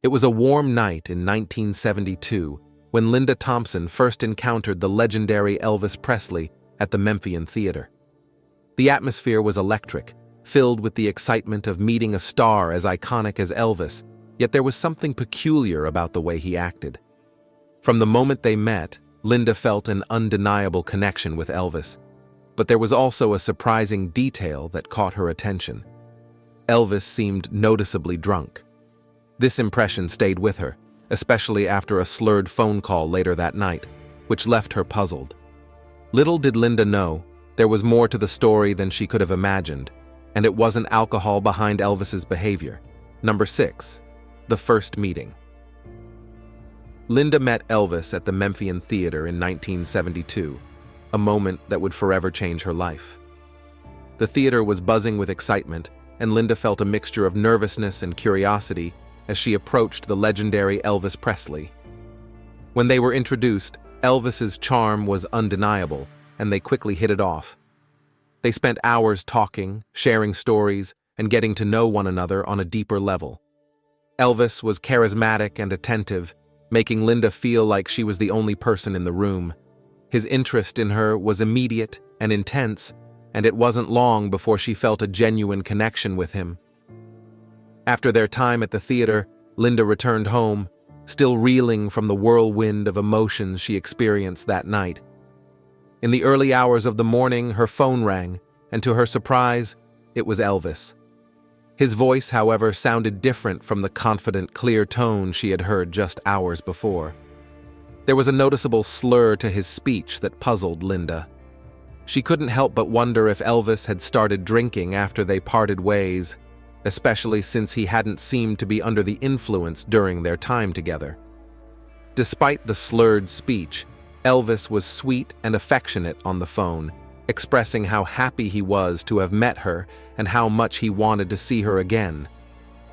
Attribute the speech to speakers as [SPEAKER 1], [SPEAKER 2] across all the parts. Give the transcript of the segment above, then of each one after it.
[SPEAKER 1] It was a warm night in 1972 when Linda Thompson first encountered the legendary Elvis Presley at the Memphian Theater. The atmosphere was electric, filled with the excitement of meeting a star as iconic as Elvis, yet there was something peculiar about the way he acted. From the moment they met, Linda felt an undeniable connection with Elvis, but there was also a surprising detail that caught her attention. Elvis seemed noticeably drunk. This impression stayed with her, especially after a slurred phone call later that night, which left her puzzled. Little did Linda know, there was more to the story than she could have imagined, and it wasn't alcohol behind Elvis's behavior. Number 6. The first meeting. Linda met Elvis at the Memphian Theater in 1972, a moment that would forever change her life. The theater was buzzing with excitement, and Linda felt a mixture of nervousness and curiosity as she approached the legendary Elvis Presley. When they were introduced, Elvis's charm was undeniable, and they quickly hit it off. They spent hours talking, sharing stories, and getting to know one another on a deeper level. Elvis was charismatic and attentive, making Linda feel like she was the only person in the room. His interest in her was immediate and intense, and it wasn't long before she felt a genuine connection with him. After their time at the theater, Linda returned home, still reeling from the whirlwind of emotions she experienced that night. In the early hours of the morning, her phone rang, and to her surprise, it was Elvis. His voice, however, sounded different from the confident, clear tone she had heard just hours before. There was a noticeable slur to his speech that puzzled Linda. She couldn't help but wonder if Elvis had started drinking after they parted ways, especially since he hadn't seemed to be under the influence during their time together. Despite the slurred speech, Elvis was sweet and affectionate on the phone, expressing how happy he was to have met her and how much he wanted to see her again.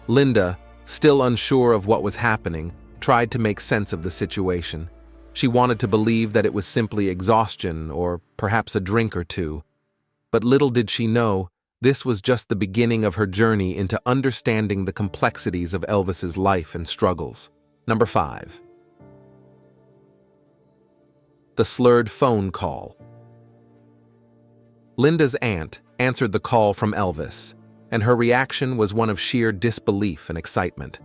[SPEAKER 1] Linda, still unsure of what was happening, tried to make sense of the situation. She wanted to believe that it was simply exhaustion or perhaps a drink or two. But little did she know, this was just the beginning of her journey into understanding the complexities of Elvis's life and struggles. Number 5. The slurred phone call. Linda's aunt answered the call from Elvis, and her reaction was one of sheer disbelief and excitement.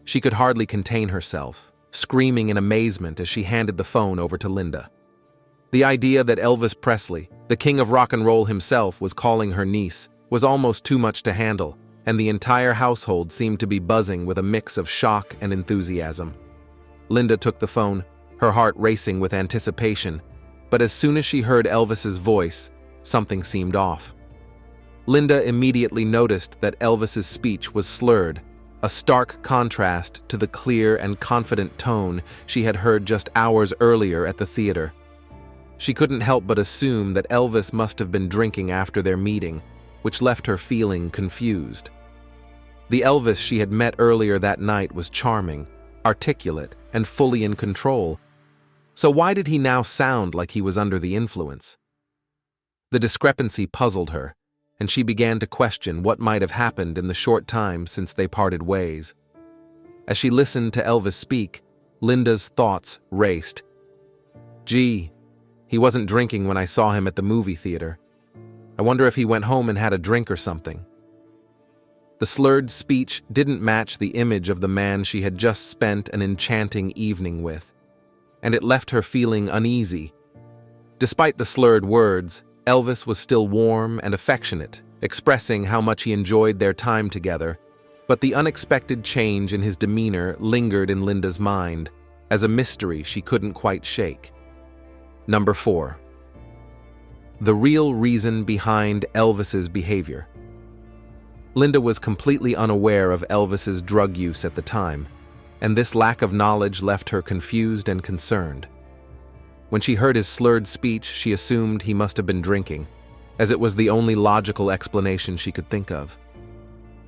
[SPEAKER 1] She could hardly contain herself, screaming in amazement as she handed the phone over to Linda. The idea that Elvis Presley, the king of rock and roll himself, was calling her niece was almost too much to handle, and the entire household seemed to be buzzing with a mix of shock and enthusiasm. Linda took the phone, her heart racing with anticipation, but as soon as she heard Elvis's voice, something seemed off. Linda immediately noticed that Elvis's speech was slurred, a stark contrast to the clear and confident tone she had heard just hours earlier at the theater. She couldn't help but assume that Elvis must have been drinking after their meeting, which left her feeling confused. The Elvis she had met earlier that night was charming, articulate, and fully in control. So why did he now sound like he was under the influence? The discrepancy puzzled her, and she began to question what might have happened in the short time since they parted ways. As she listened to Elvis speak, Linda's thoughts raced. Gee, he wasn't drinking when I saw him at the movie theater. I wonder if he went home and had a drink or something. The slurred speech didn't match the image of the man she had just spent an enchanting evening with, and it left her feeling uneasy. Despite the slurred words, Elvis was still warm and affectionate, expressing how much he enjoyed their time together, but the unexpected change in his demeanor lingered in Linda's mind, as a mystery she couldn't quite shake. Number 4. The real reason behind Elvis's behavior. Linda was completely unaware of Elvis's drug use at the time, and this lack of knowledge left her confused and concerned. When she heard his slurred speech, she assumed he must have been drinking, as it was the only logical explanation she could think of.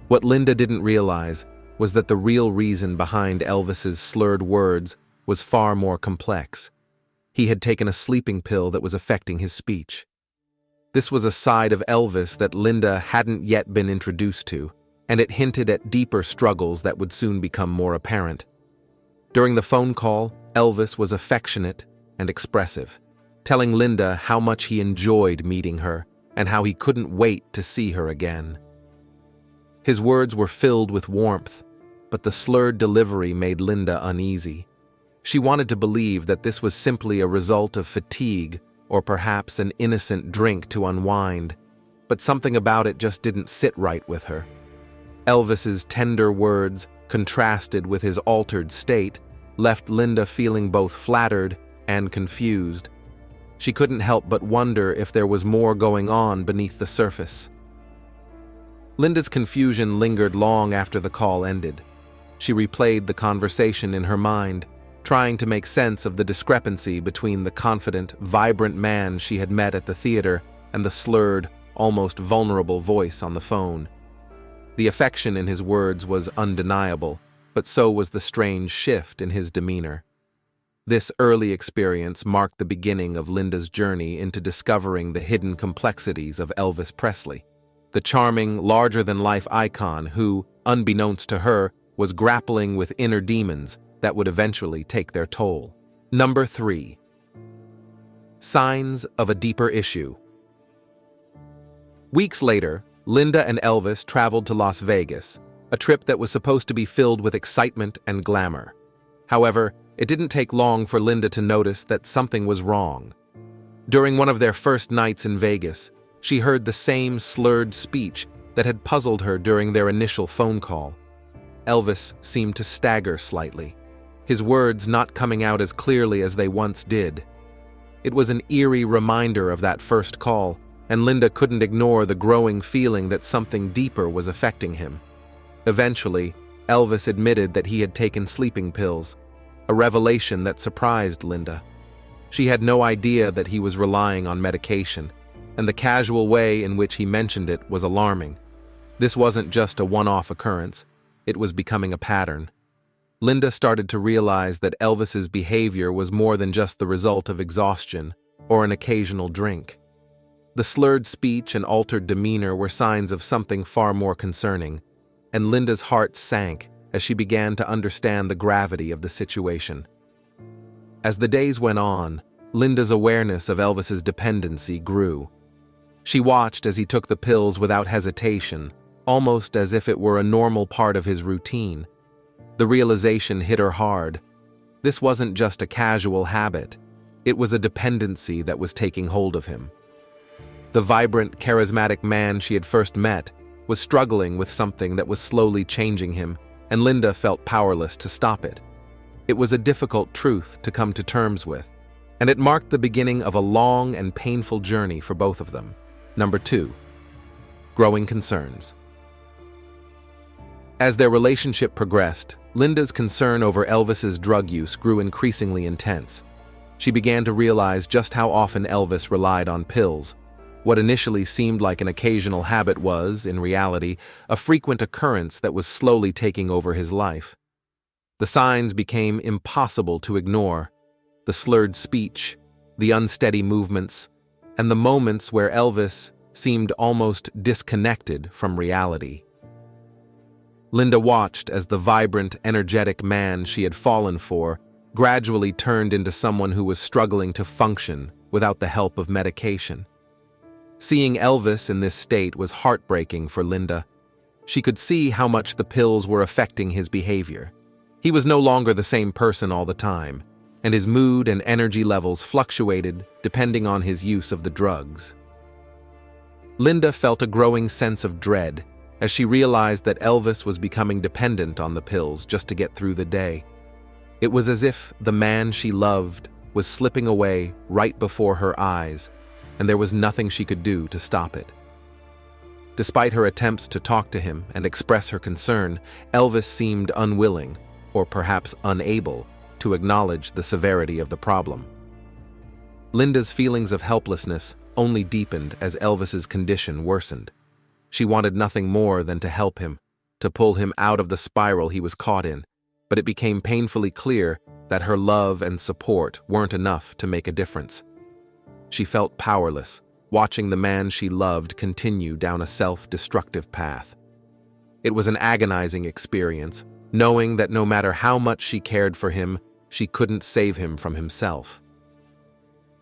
[SPEAKER 1] What Linda didn't realize was that the real reason behind Elvis's slurred words was far more complex. He had taken a sleeping pill that was affecting his speech. This was a side of Elvis that Linda hadn't yet been introduced to, and it hinted at deeper struggles that would soon become more apparent. During the phone call, Elvis was affectionate and expressive, telling Linda how much he enjoyed meeting her and how he couldn't wait to see her again. His words were filled with warmth, but the slurred delivery made Linda uneasy. She wanted to believe that this was simply a result of fatigue or perhaps an innocent drink to unwind, but something about it just didn't sit right with her. Elvis's tender words, contrasted with his altered state, left Linda feeling both flattered and confused. She couldn't help but wonder if there was more going on beneath the surface. Linda's confusion lingered long after the call ended. She replayed the conversation in her mind, trying to make sense of the discrepancy between the confident, vibrant man she had met at the theater and the slurred, almost vulnerable voice on the phone. The affection in his words was undeniable, but so was the strange shift in his demeanor. This early experience marked the beginning of Linda's journey into discovering the hidden complexities of Elvis Presley, the charming, larger-than-life icon who, unbeknownst to her, was grappling with inner demons that would eventually take their toll. Number 3. Signs of a deeper issue. Weeks later, Linda and Elvis traveled to Las Vegas, a trip that was supposed to be filled with excitement and glamour. However, it didn't take long for Linda to notice that something was wrong. During one of their first nights in Vegas, she heard the same slurred speech that had puzzled her during their initial phone call. Elvis seemed to stagger slightly, his words not coming out as clearly as they once did. It was an eerie reminder of that first call, and Linda couldn't ignore the growing feeling that something deeper was affecting him. Eventually, Elvis admitted that he had taken sleeping pills, a revelation that surprised Linda. She had no idea that he was relying on medication, and the casual way in which he mentioned it was alarming. This wasn't just a one-off occurrence, it was becoming a pattern. Linda started to realize that Elvis's behavior was more than just the result of exhaustion or an occasional drink. The slurred speech and altered demeanor were signs of something far more concerning, and Linda's heart sank as she began to understand the gravity of the situation. As the days went on, Linda's awareness of Elvis's dependency grew. She watched as he took the pills without hesitation, almost as if it were a normal part of his routine. The realization hit her hard. This wasn't just a casual habit. It was a dependency that was taking hold of him. The vibrant, charismatic man she had first met was struggling with something that was slowly changing him, and Linda felt powerless to stop it. It was a difficult truth to come to terms with, and it marked the beginning of a long and painful journey for both of them. Number 2. Growing concerns. As their relationship progressed, Linda's concern over Elvis's drug use grew increasingly intense. She began to realize just how often Elvis relied on pills. What initially seemed like an occasional habit was, in reality, a frequent occurrence that was slowly taking over his life. The signs became impossible to ignore: the slurred speech, the unsteady movements, and the moments where Elvis seemed almost disconnected from reality. Linda watched as the vibrant, energetic man she had fallen for gradually turned into someone who was struggling to function without the help of medication. Seeing Elvis in this state was heartbreaking for Linda. She could see how much the pills were affecting his behavior. He was no longer the same person all the time, and his mood and energy levels fluctuated depending on his use of the drugs. Linda felt a growing sense of dread as she realized that Elvis was becoming dependent on the pills just to get through the day. It was as if the man she loved was slipping away right before her eyes, and there was nothing she could do to stop it. Despite her attempts to talk to him and express her concern, Elvis seemed unwilling, or perhaps unable, to acknowledge the severity of the problem. Linda's feelings of helplessness only deepened as Elvis's condition worsened. She wanted nothing more than to help him, to pull him out of the spiral he was caught in, but it became painfully clear that her love and support weren't enough to make a difference. She felt powerless, watching the man she loved continue down a self-destructive path. It was an agonizing experience, knowing that no matter how much she cared for him, she couldn't save him from himself.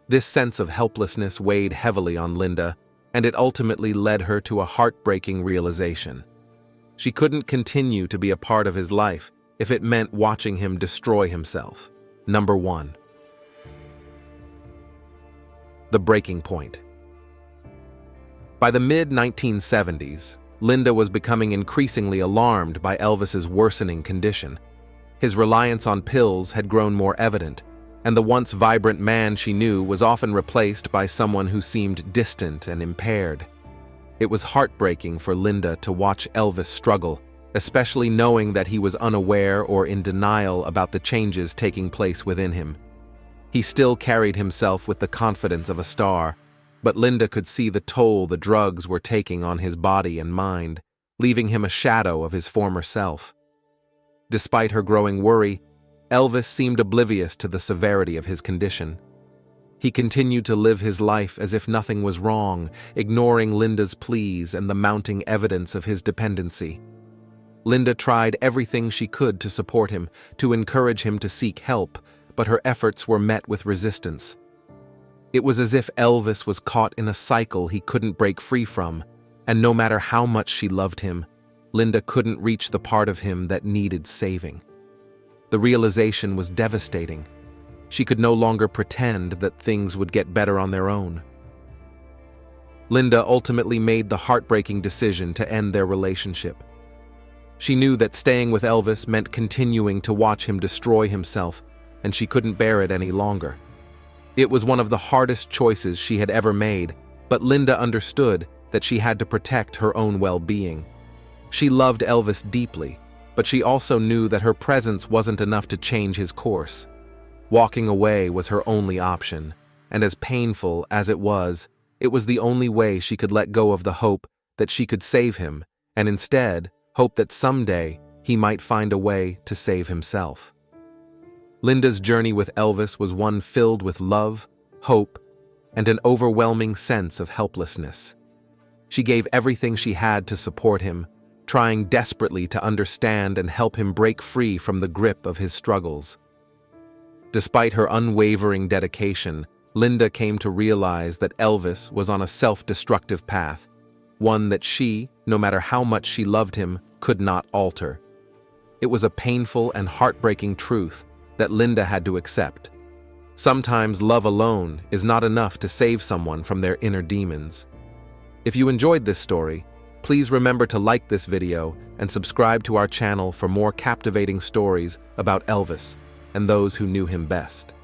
[SPEAKER 1] This sense of helplessness weighed heavily on Linda, and it ultimately led her to a heartbreaking realization. She couldn't continue to be a part of his life if it meant watching him destroy himself. Number 1. The breaking point. By the mid-1970s, Linda was becoming increasingly alarmed by Elvis's worsening condition. His reliance on pills had grown more evident, and the once vibrant man she knew was often replaced by someone who seemed distant and impaired. It was heartbreaking for Linda to watch Elvis struggle, especially knowing that he was unaware or in denial about the changes taking place within him. He still carried himself with the confidence of a star, but Linda could see the toll the drugs were taking on his body and mind, leaving him a shadow of his former self. Despite her growing worry, Elvis seemed oblivious to the severity of his condition. He continued to live his life as if nothing was wrong, ignoring Linda's pleas and the mounting evidence of his dependency. Linda tried everything she could to support him, to encourage him to seek help, but her efforts were met with resistance. It was as if Elvis was caught in a cycle he couldn't break free from, and no matter how much she loved him, Linda couldn't reach the part of him that needed saving. The realization was devastating. She could no longer pretend that things would get better on their own. Linda ultimately made the heartbreaking decision to end their relationship. She knew that staying with Elvis meant continuing to watch him destroy himself, and she couldn't bear it any longer. It was one of the hardest choices she had ever made, but Linda understood that she had to protect her own well-being. She loved Elvis deeply, but she also knew that her presence wasn't enough to change his course. Walking away was her only option, and as painful as it was the only way she could let go of the hope that she could save him, and instead hope that someday he might find a way to save himself. Linda's journey with Elvis was one filled with love, hope, and an overwhelming sense of helplessness. She gave everything she had to support him, trying desperately to understand and help him break free from the grip of his struggles. Despite her unwavering dedication, Linda came to realize that Elvis was on a self-destructive path, one that she, no matter how much she loved him, could not alter. It was a painful and heartbreaking truth that Linda had to accept. Sometimes love alone is not enough to save someone from their inner demons. If you enjoyed this story, please remember to like this video and subscribe to our channel for more captivating stories about Elvis and those who knew him best.